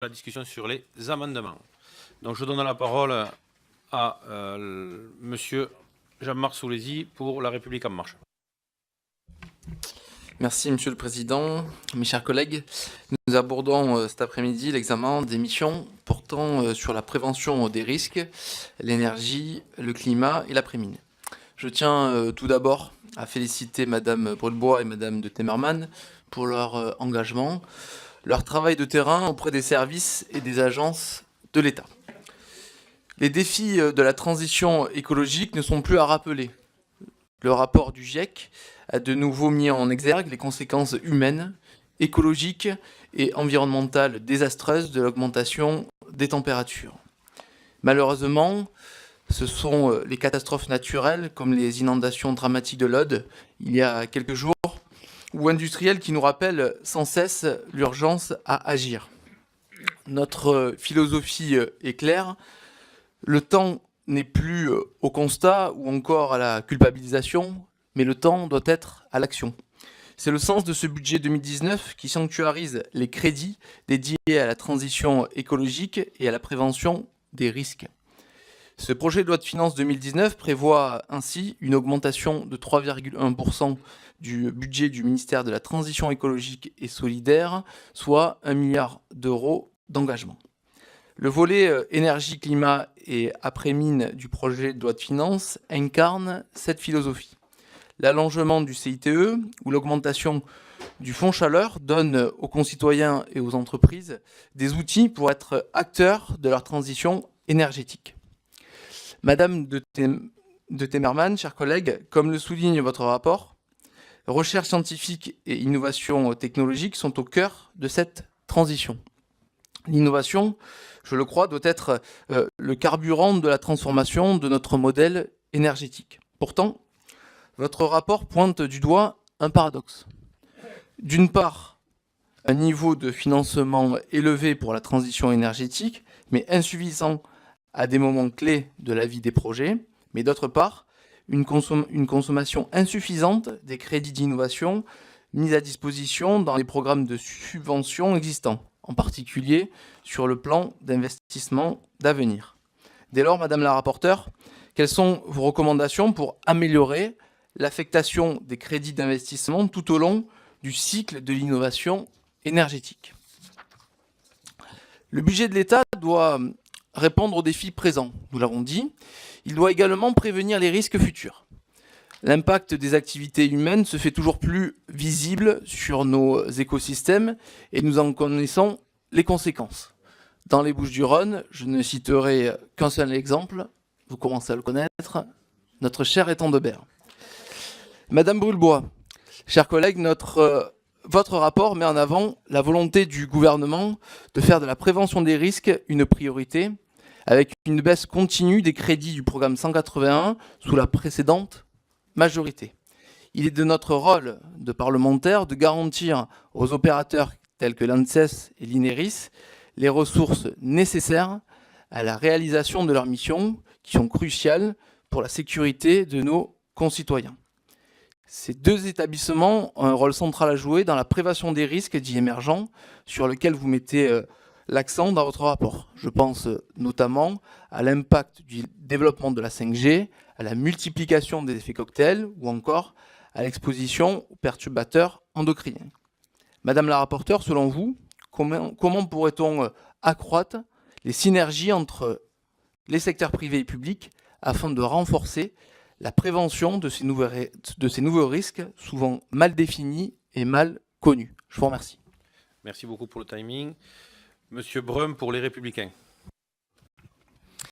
la discussion sur les amendements. Donc je donne la parole à Monsieur Jean-Marc Soulezy pour La République En Marche. Merci Monsieur le Président. Mes chers collègues, nous abordons cet après-midi l'examen des missions portant sur la prévention des risques, l'énergie, le climat et l'après-mine. Je tiens tout d'abord à féliciter Madame Brulebois et Madame de Temmerman pour leur engagement, leur travail de terrain auprès des services et des agences de l'État. Les défis de la transition écologique ne sont plus à rappeler. Le rapport du GIEC a de nouveau mis en exergue les conséquences humaines, écologiques et environnementales désastreuses de l'augmentation des températures. Malheureusement, ce sont les catastrophes naturelles, comme les inondations dramatiques de l'Aude, il y a quelques jours, ou industrielles qui nous rappellent sans cesse l'urgence à agir. Notre philosophie est claire, le temps n'est plus au constat ou encore à la culpabilisation, mais le temps doit être à l'action. C'est le sens de ce budget 2019 qui sanctuarise les crédits dédiés à la transition écologique et à la prévention des risques. Ce projet de loi de finances 2019 prévoit ainsi une augmentation de 3,1% du budget du ministère de la Transition écologique et solidaire, soit 1 milliard d'euros d'engagement. Le volet énergie, climat et après-mine du projet de loi de finances incarne cette philosophie. L'allongement du CITE ou l'augmentation du fonds chaleur donne aux concitoyens et aux entreprises des outils pour être acteurs de leur transition énergétique. Madame de Temmerman, chers collègues, comme le souligne votre rapport, recherche scientifique et innovation technologique sont au cœur de cette transition. L'innovation, je le crois, doit être le carburant de la transformation de notre modèle énergétique. Pourtant, votre rapport pointe du doigt un paradoxe. D'une part, un niveau de financement élevé pour la transition énergétique, mais insuffisant à des moments clés de la vie des projets, mais d'autre part, une consommation insuffisante des crédits d'innovation mis à disposition dans les programmes de subvention existants, en particulier sur le plan d'investissement d'avenir. Dès lors, Madame la rapporteure, quelles sont vos recommandations pour améliorer l'affectation des crédits d'investissement tout au long du cycle de l'innovation énergétique? Le budget de l'État doit répondre aux défis présents, nous l'avons dit. Il doit également prévenir les risques futurs. L'impact des activités humaines se fait toujours plus visible sur nos écosystèmes et nous en connaissons les conséquences. Dans les Bouches-du-Rhône, je ne citerai qu'un seul exemple, vous commencez à le connaître, notre cher étang de Berre. Madame Brulebois, chers collègues, votre rapport met en avant la volonté du gouvernement de faire de la prévention des risques une priorité, avec une baisse continue des crédits du programme 181 sous la précédente majorité. Il est de notre rôle de parlementaire de garantir aux opérateurs tels que l'ANSES et l'INERIS les ressources nécessaires à la réalisation de leurs missions qui sont cruciales pour la sécurité de nos concitoyens. Ces deux établissements ont un rôle central à jouer dans la prévention des risques dits émergents sur lesquels vous mettez l'accent dans votre rapport. Je pense notamment à l'impact du développement de la 5G, à la multiplication des effets cocktails ou encore à l'exposition aux perturbateurs endocriniens. Madame la rapporteure, selon vous, comment pourrait-on accroître les synergies entre les secteurs privés et publics afin de renforcer la prévention de ces nouveaux risques souvent mal définis et mal connus? Je vous remercie. Merci beaucoup pour le timing. Monsieur Brun pour Les Républicains.